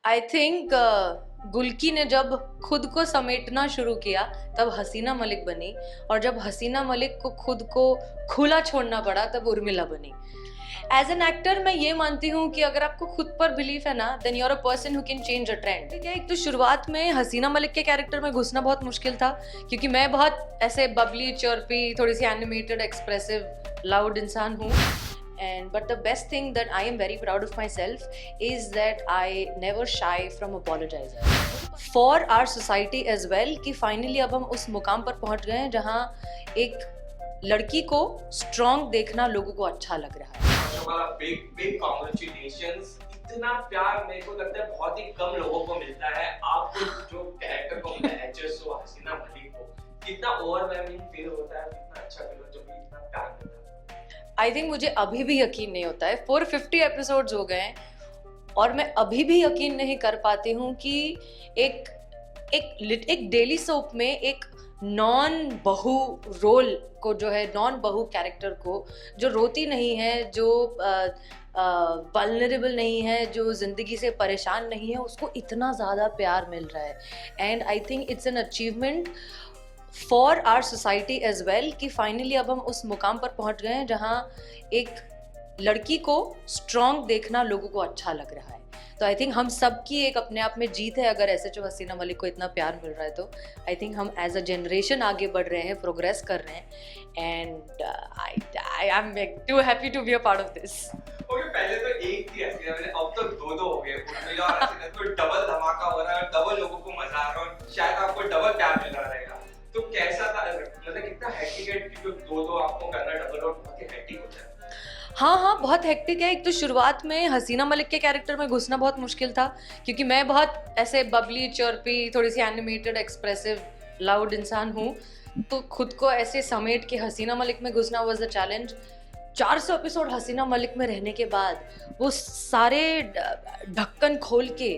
I think गुल्की ने जब खुद को समेटना शुरू किया तब हसीना मलिक बनी, और जब हसीना मलिक को खुद को खुला छोड़ना पड़ा तब उर्मिला बनी। एज एन एक्टर मैं ये मानती हूँ कि अगर आपको खुद पर बिलीफ है ना, then you are a person who can change a trend. ठीक है, एक तो शुरुआत में हसीना मलिक के कैरेक्टर में घुसना बहुत मुश्किल था, क्योंकि मैं बहुत ऐसे बबली, चर्पी, थोड़ी सी एनिमेटेड, एक्सप्रेसिव, लाउड इंसान हूँ। And but the best thing that I am very proud of myself is that I never shy from apologizing for our society as well, कि finally अब हम उस मुकाम पर पहुंच गए हैं जहां एक लड़की को स्ट्रॉन्ग देखना लोगों को अच्छा लग रहा है। Big big congratulations. इतना प्यार मेरे को लगता है बहुत ही कम लोगों को मिलता है। आपको जो कैरेक्टर को मिला है एक्ट्रेस हो हसीना मलिक को, कितना ओवरवेलमिंग फील होता है, कितना अच्छा फील होता है जब भी इतना प्यार मिलता है। आई थिंक मुझे अभी भी यकीन नहीं होता है, 450 एपिसोड्स हो गए हैं और मैं अभी भी यकीन नहीं कर पाती हूँ कि एक एक डेली सोप में एक नॉन बहू रोल को, जो है नॉन बहू कैरेक्टर को, जो रोती नहीं है, जो वल्नरेबल नहीं है, जो जिंदगी से परेशान नहीं है, उसको इतना ज़्यादा प्यार मिल रहा है। And I think it's an achievement for our society as well, कि फाइनली अब हम उस मुकाम पर पहुंच गए हैं जहां एक लड़की को स्ट्रॉन्ग देखना लोगों को अच्छा लग रहा है। तो आई थिंक हम सबकी एक अपने आप में जीत है, अगर ऐसे जो हसीना मलिक को इतना प्यार मिल रहा है तो आई थिंक हम एज अ जनरेशन आगे बढ़ रहे हैं, प्रोग्रेस कर रहे हैं। And I am too happy to be a part of this. Okay, पहले तो एक थी हसीना मलिक, अब तो दो हो गए। उर्मिला और हसीना, तो डबल धमाका हो रहा है, डबल लोगों को मजा आ रहा है और शायद आपको डबल प्यार मिल रहा रहेगा। तो कैसा था, मतलब कितना हेक्टिक है कि दो आपको करना डबल और बहुत ही हेक्टिक होता है। हाँ, बहुत हेक्टिक है। एक तो शुरुआत में हसीना मलिक के कैरेक्टर में घुसना बहुत मुश्किल था, क्योंकि मैं बहुत ऐसे बबली, चर्पी, थोड़ी सी एनिमेटेड, एक्सप्रेसिव, लाउड इंसान हूँ। तो खुद को ऐसे समेट के हसीना मलिक में घुसना वाज द चैलेंज। 400 एपिसोड हसीना मलिक में रहने के बाद वो सारे ढक्कन खोल के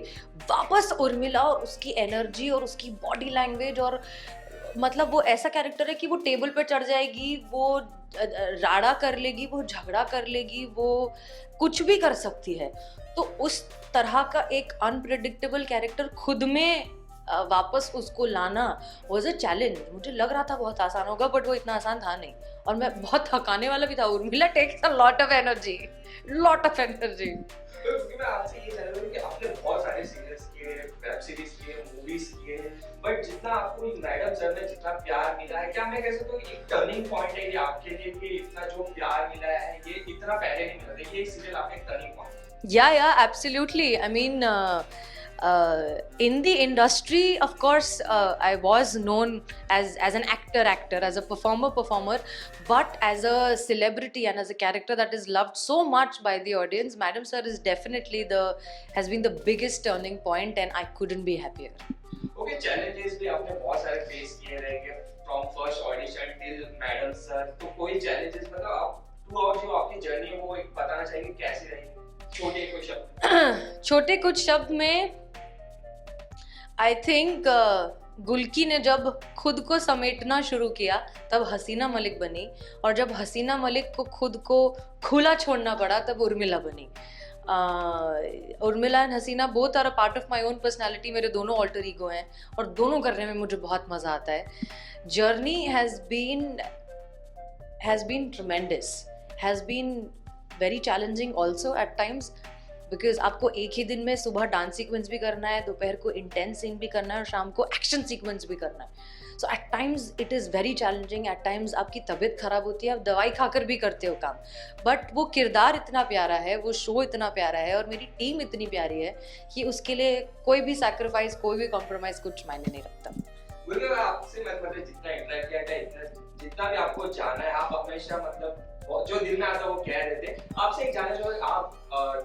वापस उर्मिला और उसकी एनर्जी और उसकी बॉडी लैंग्वेज, और मतलब वो ऐसा कैरेक्टर है कि वो टेबल पे चढ़ जाएगी, वो राड़ा कर लेगी, वो झगड़ा कर लेगी, वो कुछ भी कर सकती है। तो उस तरह का एक अनप्रेडिक्टेबल कैरेक्टर खुद में वापस उसको लाना वाज अ चैलेंज। मुझे लग रहा था बहुत आसान होगा, बट वो इतना आसान था नहीं, और मैं बहुत थकाने वाला भी था। Urmila takes a lot of energy. तो क्योंकि मैं आपसे ये जान रहा हूँ कि आपने बहुत सारे सीरियल्स किए, वेब सीरीज किए, मूवीज किए, बट जितना आपको मैडम सर ने जितना प्यार मिला है, क्या मैं कह सकता हूँ कि एक टर्निंग पॉइंट है ये आपके लिए, कि इतना जो प्यार मिला है ये इतना पहले नहीं मिला था, ये सीरियल आपका एक टर्निंग पॉइंट है। Yeah, absolutely. I mean, in the industry, of course, I was known as an actor, as a performer, but as a celebrity and as a character that is loved so much by the audience, Madam Sir is definitely has been the biggest turning point, and I couldn't be happier. Okay, challenges भी आपने बहुत सारे face किए रहेंगे from first audition till madam sir. तो कोई challenges, मतलब आप थ्रू आउट जो आपकी जर्नी है वो एक बताना चाहिए कैसी रही, छोटे कुछ शब्द। छोटे कुछ शब्द में आई थिंक गुल्की ने जब खुद को समेटना शुरू किया तब हसीना मलिक बनी, और जब हसीना मलिक को खुद को खुला छोड़ना पड़ा तब उर्मिला बनी। Urmila and Hasina both are a part of my own personality. मेरे दोनों ऑल्टर ईगो हैं और दोनों करने में मुझे बहुत मज़ा आता है। Journey has been tremendous, has been very challenging also at times, because आपको एक ही दिन में सुबह डांस सीक्वेंस भी करना है, दोपहर को इंटेंस सीन भी करना है, और शाम को एक्शन सीक्वेंस भी करना है। So at times it is very challenging. At times आपकी तबीयत खराब होती है, आप दवाई खाकर भी करते हो काम, बट वो किरदार इतना प्यारा है, वो शो इतना प्यारा है, और मेरी टीम इतनी प्यारी है कि उसके लिए कोई भी सैक्रिफाइस, कोई भी कॉम्प्रोमाइज़ कुछ मायने नहीं रखता। आपसे मैं मतलब जितना इंटरेक्ट किया था, जितना भी आपको जाना है, आप हमेशा मतलब जो दिल में आता वो कह रहे थे। आपसे एक जानना चाहूँगा, आप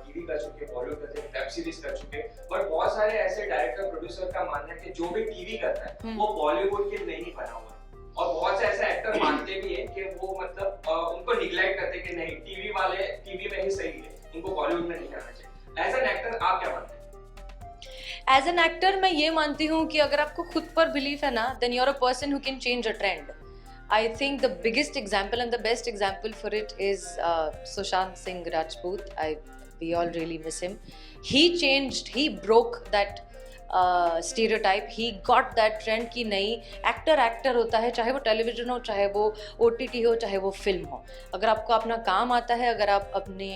टीवी कर चुके, बॉलीवुड कर चुके, वेब सीरीज कर चुके, बट बहुत सारे ऐसे डायरेक्टर प्रोड्यूसर का मानना है कि जो भी टीवी करता है वो बॉलीवुड के लिए नहीं बना हुआ, और बहुत से ऐसे एक्टर मानते भी हैं कि वो मतलब उनको निग्लेक्ट करते कि नहीं, टीवी वाले टीवी में ही सही है, उनको बॉलीवुड में नहीं आना चाहिए। एज एन एक्टर आप क्या मानते हैं? एज एन एक्टर मैं ये मानती हूँ कि अगर आपको खुद पर बिलीफ है ना, then you are a person who can change a trend. I think the biggest example and the best example for it is Sushant Singh Rajput. we all really miss him. He changed, he broke that stereotype. He got that trend कि नहीं, actor होता है, चाहे वो television हो, चाहे वो OTT हो, चाहे वो फिल्म हो. अगर आपको अपना काम आता है, अगर आप अपने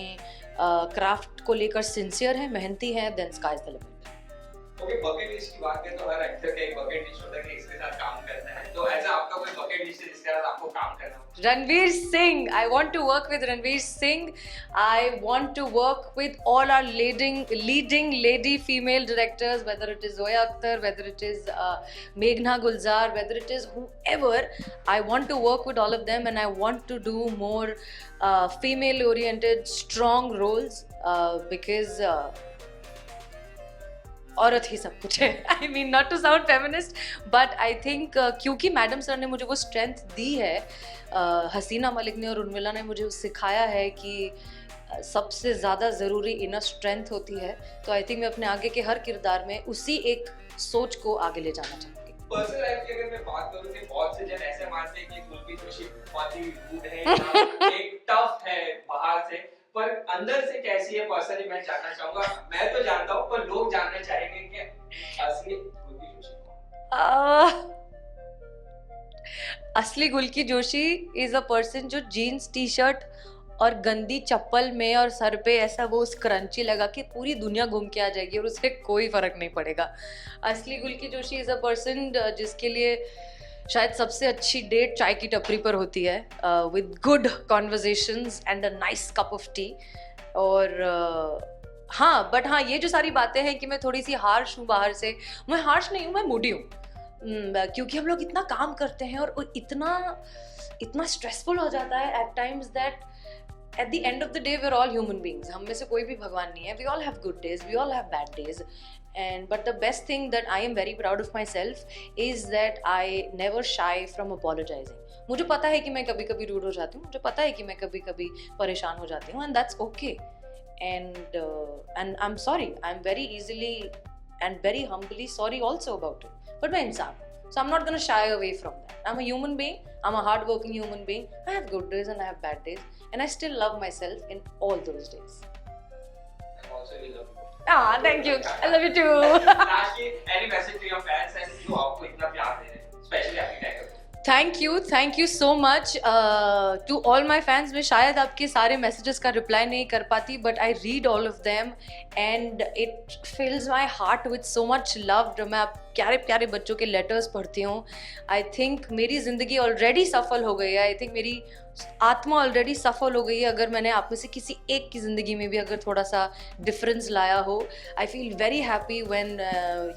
क्राफ्ट को लेकर सिंसियर हैं, मेहनती हैं, then sky's the limit. Okay, bucket list की बात करें तो हर एक्टर का एक बकेट लिस्ट होता है कि इसके साथ काम करना है. तो ऐसा आपका कोई बकेट लिस्ट है जिसके साथ आपको काम करना हो? Ranveer Singh. I want to work with Ranveer Singh. I want to work with all our leading lady female directors, whether it is Zoya Akhtar, whether it is Meghna Gulzar, whether it is whoever. I want to work with all of them, and I want to do more female-oriented, strong roles because. औरत ही सब कुछ है. I mean not to sound feminist, but I think क्योंकि madam sir ने मुझे वो strength दी है, हसीना मलिक ने और उर्मिला ने मुझे सिखाया है कि सबसे ज़्यादा ज़रूरी इनर स्ट्रेंथ होती है. तो आई थिंक मैं अपने आगे के हर किरदार में उसी एक सोच को आगे ले जाना चाहूँगी. पर्सनल लाइफ की अगर मैं बात करूँ कि बहुत से जन ऐसे मानते हैं कि गुलबी जोशी बहुत ही रूड है, एक टफ है बाहर से, पर अंदर से कैसी है पर्सनली मैं जानना चाहूंगा. मैं तो जानता हूँ, पर लोग जानना चाहेंगे कि असली गुलकी जोशी कौन? असली गुलकी जोशी इज अ पर्सन जो जीन्स टी शर्ट और गंदी चप्पल में और सर पे ऐसा वो स्क्रंची लगा के पूरी दुनिया घूम के आ जाएगी और उससे कोई फर्क नहीं पड़ेगा. असली गुलकी जोशी इज अ पर्सन जिसके लिए शायद सबसे अच्छी डेट चाय की टपरी पर होती है, with good conversations and a nice cup of T. और हाँ, बट हाँ, ये जो सारी बातें हैं कि मैं थोड़ी सी हार्श हूँ बाहर से, मैं हार्श नहीं हूँ, मैं मूडी हूँ. क्योंकि हम लोग इतना काम करते हैं और इतना स्ट्रेसफुल हो जाता है at times that at the end of the day we're all human beings. हम में से कोई भी भगवान नहीं है. We all have good days, we all have bad days, and but the best thing that I am very proud of myself is that I never shy from apologizing. मुझे पता है कि मैं कभी-कभी रूड हो जाती हूँ, मुझे पता है कि मैं कभी-कभी परेशान हो जाती हूँ, and that's okay. And I'm sorry. I'm very easily and very humbly sorry also about it. But मैं इंसान हूँ. So I'm not going to shy away from that. I'm a human being. I'm a hard-working human being. I have good days and I have bad days. And I still love myself in all those days. I also love you. Ah, thank you. I love you too. Lastly, any message to your fans and जो आपको इतना प्यार दे रहे हैं, especially आपकी tiger. Thank you so much to all my fans. मैं शायद आपके सारे मैसेजेस का रिप्लाई नहीं कर पाती, but I read all of them and it fills my heart with so much love. जब मैं आप प्यारे प्यारे बच्चों के लेटर्स पढ़ती हूँ, आई थिंक मेरी ज़िंदगी ऑलरेडी सफल हो गई है. आई थिंक मेरी आत्मा ऑलरेडी सफल हो गई है अगर मैंने आप में से किसी एक की ज़िंदगी में भी अगर थोड़ा सा डिफरेंस लाया हो. I feel very happy when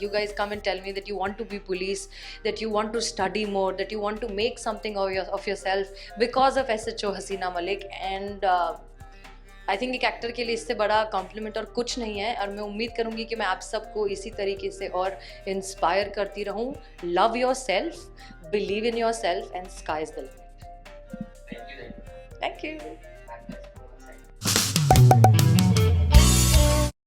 you guys come and tell me that you want to be police, that you want to study more, that you want to make something of yourself because of SHO Hasina Malik. And I think एक actor के लिए इससे बड़ा complement और कुछ नहीं है. और मैं उम्मीद करूँगी कि मैं आप सबको इसी तरीके से और इंस्पायर करती रहूँ. Love your self, believe in your self, and sky is the limit. Thank you. Thank you.